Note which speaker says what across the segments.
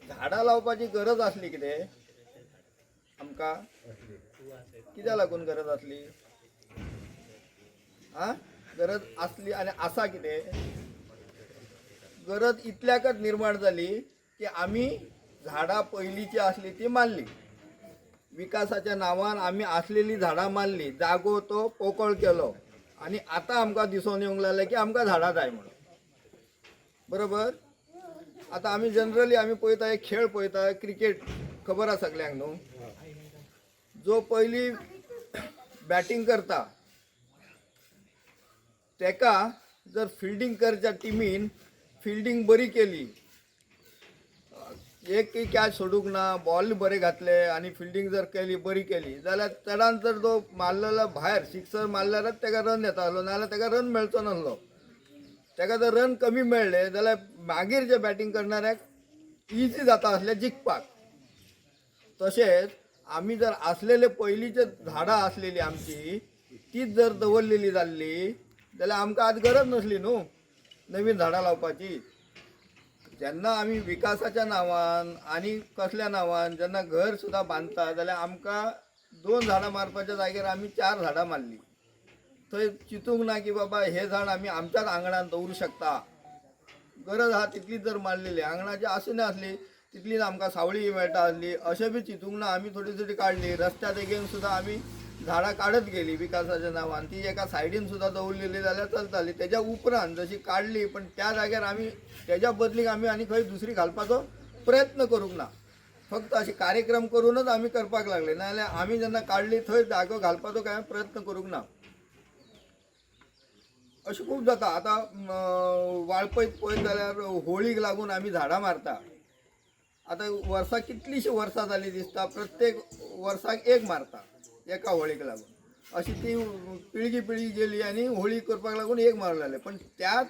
Speaker 1: झाडां लावपाची गरज असली कितें आमकां कित्याक लागून गरज असली गरज असली आनी आसा कितें गरज इतल्याकच निर्माण जाली की आमी झाडां पयलींची असली ती मारली विकासाच्या नांवान आमी असलेली झाडां मारली जागो तो पोकळ केलो आणि आता आमकां दिसून येवंक लागलें की आमकां झाडां जाय म्हणून बरोबर आता आमी जनरली आमी पळयता एक खेळ पळयता क्रिकेट खबर आसा सगल्यांक न्हू जो पयली बॅटिंग करता तेका जर फिल्डिंग करच्या टिमीन फिल्डिंग बरी केली एक कॅच सोडूंक ना बॉल बरे घातले आणि फिल्डिंग जर केली बरी केली जाल्यार चडान जर तो मारलेलो भायर सिक्सर मारल्यारच तेका रन येतालो नाल्यार तेका रन मेळचो नासलो तेका जर रन कमी मेळ्ळे जाल्यार मागीर जे बॅटिंग करणाऱ्याक इजी जाता आसलें जिखपाक तशेंच आमी जर असलेले पयलींचे झाडां असलेली आमची तीच जर दवरलेली जाल्ली जाल्यार आमकां आज गरज नसली न्हू नवीन झाडां लावपाची जेन्ना आमी विकासाच्या नांवान आनी कसल्या नांवान जेन्ना घर सुद्दां बांदता जाल्यार आमकां 2 झाडां मारपाच्या जाग्यार आमी 4 झाडां मारली थंय चिंतूंक ना की बाबा हे झाड आमी आमच्याच आंगणात दवरूं शकता गरज आहा तितलीच जर मारलेली आंगणाची आसूं नासली तितलीच आमकां सावळी मेळटा आसली अशें बी चिंतूंक ना आमी थोडी थोडी काडली रस्त्या देगेन सुद्दां आमी झाडां काडत गेली विकासाच्या नांवान ती एका सायडीन सुद्दां दवरलेली जाल्यार चलताली तेज्या उपरांत जशी काडली पण त्या जाग्यार आमी तेज्या बदलीक आमी आनी खंय दुसरी घालपाचो प्रयत्न करूंक ना फक्त अशी कार्यक्रम करूनच आमी करपाक लागले नाजाल्यार आमी जेन्ना काडली थंय जागो घालपाचो काय प्रयत्न करूंक ना अशें खूब जाता आतां वाळपयत पळयत जाल्यार होळीक लागून आमी झाडां मारता आतां वर्सां कितलीशीं वर्सां जालीं दिसता प्रत्येक वर्साक एक मारता एका होळीक लागून अशी ती पिळगी पिळगी गेली आनी होळी करपाक लागून एक मारूंक लागले पण त्याच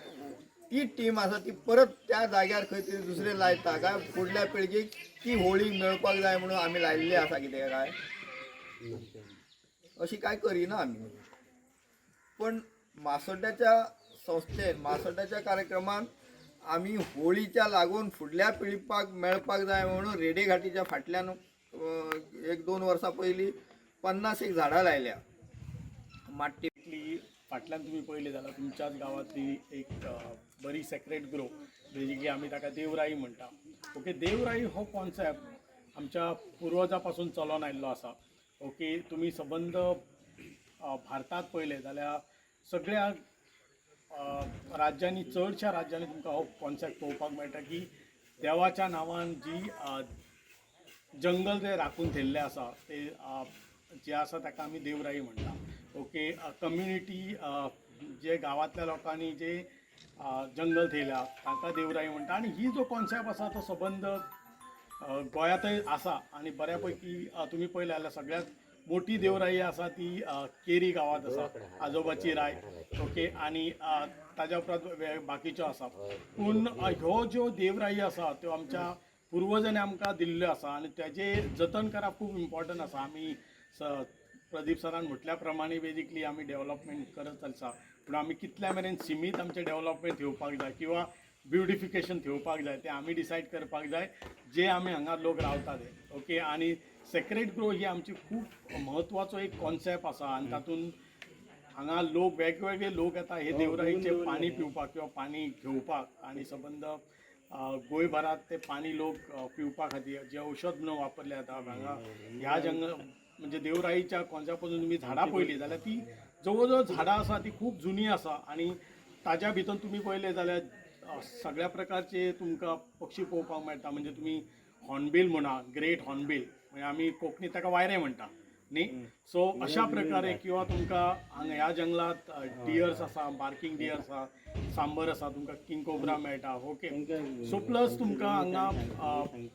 Speaker 1: ती टीम आसा ती परत त्या जाग्यार खंय तरी दुसरे लायता काय फुडल्या पिळगेक ती होळी मेळपाक जाय म्हणून आमी लायिल्ली आसा कितें काय अशी काय करिना आमी पण मासोड्याच्या संस्थेन मासोड्याच्या कार्यक्रमान आमी होळीच्या लागून फुडल्या पिळपाक मेळपाक जाय म्हणून रेडेघाटीच्या फाटल्यान 1-2 वर्सां पयलीं 50 झाडां लायल्या माट्टी
Speaker 2: फाटल्यान तुम्ही पळयलें जाल्यार तुमच्याच गांवांतली एक बरी सेक्रेट ग्रो बेजिकली आमी ताका देवराई म्हणटा ओके देवराई हो कॉन्सेप्ट आमच्या पुर्वजां पासून चलोन आयिल्लो आसा ओके तुम्ही संबंध भारतात पळयले जाल्यार सगळ्या राज्यांनी चडशा राज्यांनी तुमकां हो कॉन्सेप्ट पळोवपाक मेळटा की देवाच्या नांवान जी जंगल जे राखून ठेवले आसा ते जे आसा ताका आमी देवराई म्हणटा ओके कम्युनिटी जे गांवांतल्या लोकांनी जे जंगल थेयल्या तांकां देवराई म्हणटा आनी ही जो कॉन्सेप्ट आसा तो संबंध गोंयांतय आसा आनी बऱ्या पैकी तुमी पळयलें जाल्यार सगळ्यात मोठी देवराई आसा ती केरी गांवांत आसा आजोबाची राय ओके आनी ताज्या उपरांत बाकीच्यो आसा पूण ह्यो ज्यो देवराई आसा त्यो आमच्या पुर्वजांनी आमकां दिल्ल्यो आसा आनी तेजे जतन करप खूब इम्पॉर्टंट आसा आमी प्रदीप सरान म्हटल्या प्रमाणे बेजिकली आमी डेव्हलपमेंट करत आसा पूण आमी कितल्या मेरेन सीमीत आमचें डेव्हलपमेंट ठेवपाक जाय किंवा ब्युटिफिकेशन ठेवपाक जाय तें आमी डिसायड करपाक जाय जे आमी हांगा लोक रावता ते ओके आनी सेक्रेट ग्रो ही आमची खूब म्हत्वाचो एक कॉन्सेप्ट आसा आनी तातूंत हांगा लोक वेगवेगळे लोक येता हे देवराईचे पाणी पिवपाक किंवा पाणी घेवपाक आनी संबंद गोंयभरात ते पाणी लोक पिवपा खातीर जे औषध म्हणून वापरले जाता हांगा ह्या जंगल म्हणजे देवराईच्या कॉन्सेप्ट पासून तुमी झाडां पळयलीं जाल्यार ती जवळ जवळ झाडां आसा ती खूब जुनी आसा आनी ताज्या भितर तुमी पळयलें जाल्यार सगळ्या प्रकारचे तुमकां पक्षी पळोवपाक मेळटा म्हणजे तुमी हॉर्नबिल म्हणा ग्रेट हॉर्नबिल म्हणजे आमी कोंकणी ताका वायरे म्हणटा न्ही सो अशा प्रकारे किंवा तुमकां हांगा ह्या जंगलात डियर्स आसा बार्किंग डियर्स आसा सांबर आसा तुमकां किंग कोब्रा मेळटा ओके सो प्लस तुमकां हांगा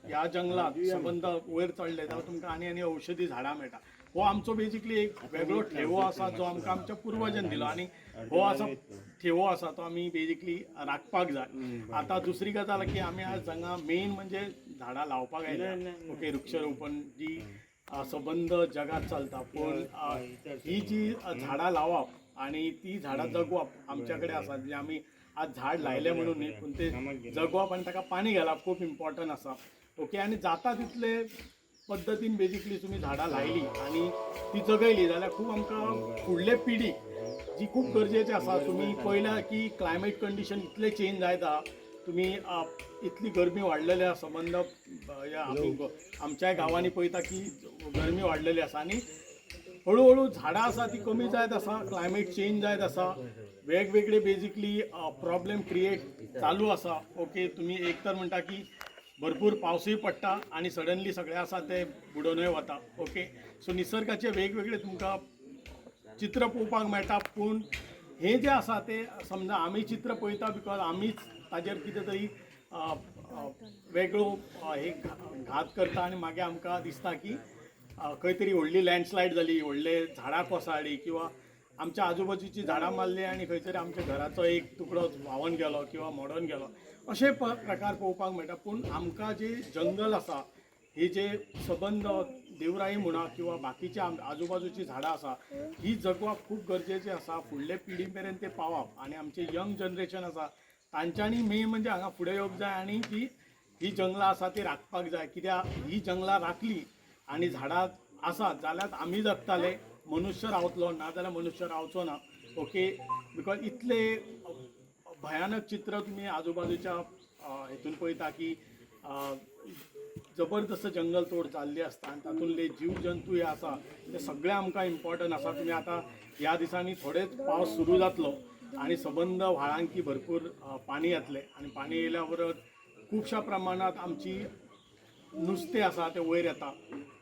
Speaker 2: ह्या जंगलात संबंद वयर चडले जाल्यार तुमकां आनी आनी औषधी झाडां मेळटा हो आमचो बेजिकली एक वेगळो ठेवो आसा जो आमकां आमच्या पुर्वजांनी दिलो आनी हो आसा ठेवो आसा तो आमी बेजिकली राखपाक जाय आतां दुसरी गजाल की आमी आज हांगा मेन म्हणजे झाडां लावपाक आयल्या ओके वृक्षारोपण जी संबंध जगात चलता पूण ही जी झाडां लावप आणि ती झाडां जगवप आमच्याकडे आसा जे आमी आज झाड लायले म्हणून न्ही पूण ते जगवप आनी ताका पाणी घालप खूब इम्पॉर्टंट आसा ओके. आनी जाता तितले पद्दतीन बेजिकली तुमी झाडां लायली आनी ती जगयली जाल्यार खूब आमकां फुडले पिढीक जी खूब गरजेची आसा. तुमी पळयलां की क्लायमेट कंडिशन इतले चेंज जायता. तुमी इतली गरमी वाडलेली आसा संबंद आमच्या गांवांनी पळयता की गरमी वाडलेली आसा आनी हळू झाडां आसा ती कमी जायत आसा. क्लायमेट चेंज जायत आसा. वेगवेगळे बेजिकली प्रॉब्लेम क्रिएट चालू आसा. ओके. तुमी एक तर म्हणटा की भरपूर पावसूय पडटा आनी सडनली सगळें आसा ते बुडोनूय वता. ओके. सो निसर्गाचे वेगवेगळे तुमकां चित्र पळोवपाक मेळटा. पूण हे जे आसा ते समजा आमी चित्र पळयता बिकॉज आमीच ताजेर कितें तरी वेगळो हे घात करता आनी मागीर आमकां दिसता की खंय तरी व्हडली लँडस्लायड जाली, व्हडले झाडां कोसळ्ळी किंवा आमच्या आजूबाजूची झाडां मारली आनी खंय तरी आमच्या घराचो एक तुकडो व्हांवून गेलो किंवा मोडोन गेलो अशे प्रकार पळोवपाक मेळटा. पूण आमकां जे जंगल आसा हे जे सबंद देवराई म्हणा किंवा बाकीच्या आजूबाजूची झाडां आसा ही जगोवप खूब गरजेची आसा. फुडले पिढी मेरेन ते पावप आनी आमचे यंग जनरेशन आसा तांच्यांनी मेन म्हणजे हांगा फुडें येवप जाय आनी ही जंगलां आसा ती राखपाक जाय. कित्याक ही जंगलां राखली आनी झाडां आसात जाल्यार आमी जगताले, मनुष्य रावतलो नाजाल्यार मनुष्य रावचो ना. ओके. बिकॉज इतले भयानक चित्र तुम्ही आजूबाजूच्या हेतून पळयता की जबरदस्त जंगल तोड जाल्ली आसता आनी तातूंतले जीव जंतू हे आसा ते सगळे आमकां इम्पॉर्टंट आसा. तुमी आतां ह्या दिसांनी थोडेच पावस सुरू जातलो आनी सबंद व्हाळांकी भरपूर पाणी येतलें आनी पाणी येयल्या बरोबर खुबश्या प्रमाणात आमची नुस्तें आसा ते वयर येता.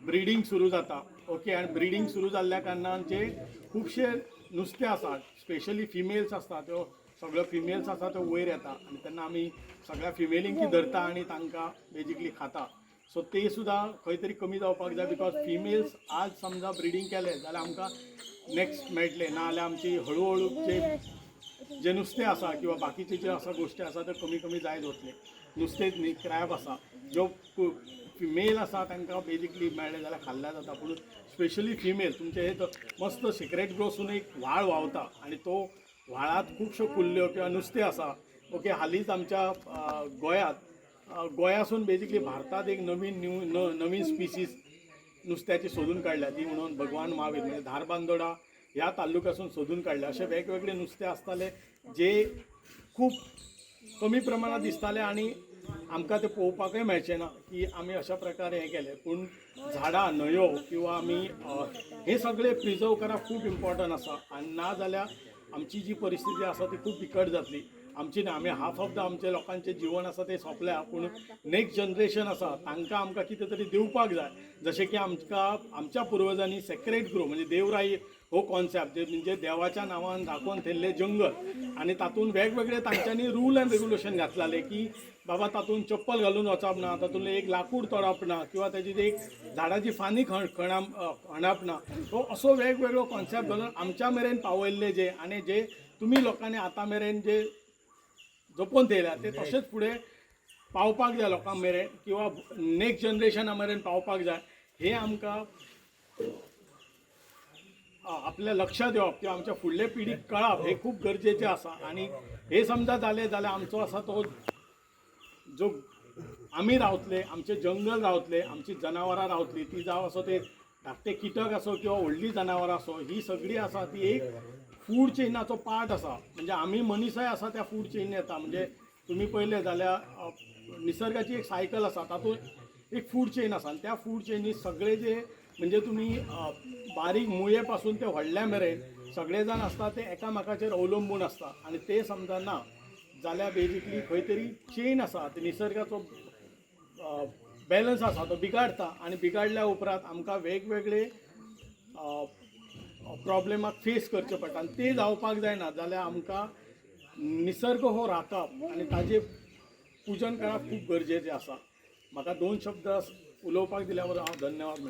Speaker 2: ब्रिडींग सुरू जाता. ओके. आनी ब्रिडींग सुरू जाल्ल्या कारणान जे खुबशे नुस्तें आसा स्पेशली फिमेल्स आसता त्यो सगळ्यो फिमेल्स आसा त्यो वयर येता आनी तेन्ना आमी सगळ्या फिमेलींकी धरता आनी तांकां बेजिकली खाता. सो ते सुद्दां खंय तरी कमी जावपाक जाय बिकॉज फिमेल्स आज समजा ब्रिडींग केलें जाल्यार आमकां नेक्स्ट मेळटलें नाजाल्यार आमची हळू जे नुस्तें आसा किंवा बाकीचे जे आसा गोश्टी आसा त्यो कमी जायत वतले. नुस्तेंच न्ही क्रॅब आसा ज्यो फिमेल आसा तांकां बेजिकली मेळ्ळें जाल्यार खाल्ल्या जाता. पूण स्पेशली फिमेल तुमचे हे मस्त सिक्रेट ग्रोसून एक व्हाळ व्हांवता आनी तो व्हाळांत खुबश्यो कुल्ल्यो किंवा नुस्तें आसा. ओके. हालींच आमच्या गोंयासून बेजिकली भारतात एक नवीन स्पिसीस नुस्त्याची सोदून काडल्या ती म्हणून भगवान महावीर म्हणजे धारबांदोडा ह्या तालुक्यासून सोदून काडल्या. अशे वेगवेगळे नुस्तें आसताले जे खूब कमी प्रमाणात दिसताले आनी आमकां ते पळोवपाकय मेळचें ना की आमी अशा प्रकारे हें केलें. पूण झाडां न्हंयो किंवा आमी हे सगळे प्रिजर्व करप खूब इम्पॉर्टंट आसा आनी ना जाल्यार आमची जी परिस्थिती आसा ती खूब बिकट जातली. आमची ना आमी हाफ ऑफ द आमचे लोकांचें जीवन आसा तें सोंपल्या. पूण नेक्स्ट जनरेशन आसा तांकां आमकां कितें तरी दिवपाक जाय. जशें की आमच्या पुर्वजांनी सेक्रेट ग्रो म्हणजे देवराई हो कॉन्सेप्ट म्हणजे देवाच्या नांवान राखून थेल्ले जंगल आनी तातूंत वेगवेगळे तांच्यांनी रूल एंड रेगुलेशन घातलेले की बाबा तातूंत चप्पल घालून वचप ना, तातूंतले एक लाकूड तोडप ना किंवा ताची एक झाडाची फानी खणप ना. तो असो वेगवेगळो कॉन्सेप्ट घालून आमच्या मेरेन पावयल्ले जे आनी जे तुमी लोकांनी आतां मेरेन जे जपून थेयल्या ते तशेंच फुडें पावपाक जाय लोकां मेरेन किंवा नेक्स्ट जनरेशना मेरेन पावपाक जाय. हे आमकां आपल्या लक्षात येवप किंवा आमच्या फुडले पिढीक कळप हे खूब गरजेचें आसा. आनी हे समजा जालें जाल्यार आमचो आसा तो जो आमी रावतले, आमचे जंगल रावतले, आमची जनावरां रावतली ती जावं असो ते धाकटे किटक आसो किंवा व्हडली जनावरां आसो ही सगळी आसा ती एक फूड चेनाचो पार्ट आसा. म्हणजे आमी मनीसय आसा त्या फूड चेन येता. म्हणजे तुमी पळयलें जाल्यार निसर्गाची एक सायकल आसा तातूंत एक फूड चेन आसा आनी त्या फूड चेनीत सगळे जे म्हणजे तुमी बारीक मुये पासून ते व्हडल्या मेरेन सगळे जाण आसता ते एकामेकाचेर अवलंबून आसता आनी ते समजा ना जाल्यार बेजिकली खंय तरी चेन आसा ते निसर्गाचो बॅलन्स आसा तो बिगाडटा आनी बिगाडल्या उपरांत आमकां वेगवेगळे प्रॉब्लेमाक फेस करचे पडटा आनी ते जावपाक जायना जाल्यार आमकां निसर्ग हो राखप आनी ताजें पुजन करप खूब गरजेचें आसा. म्हाका 2 शब्द उलोवपाक दिल्या बरोबर हांव धन्यवाद म्हणटा.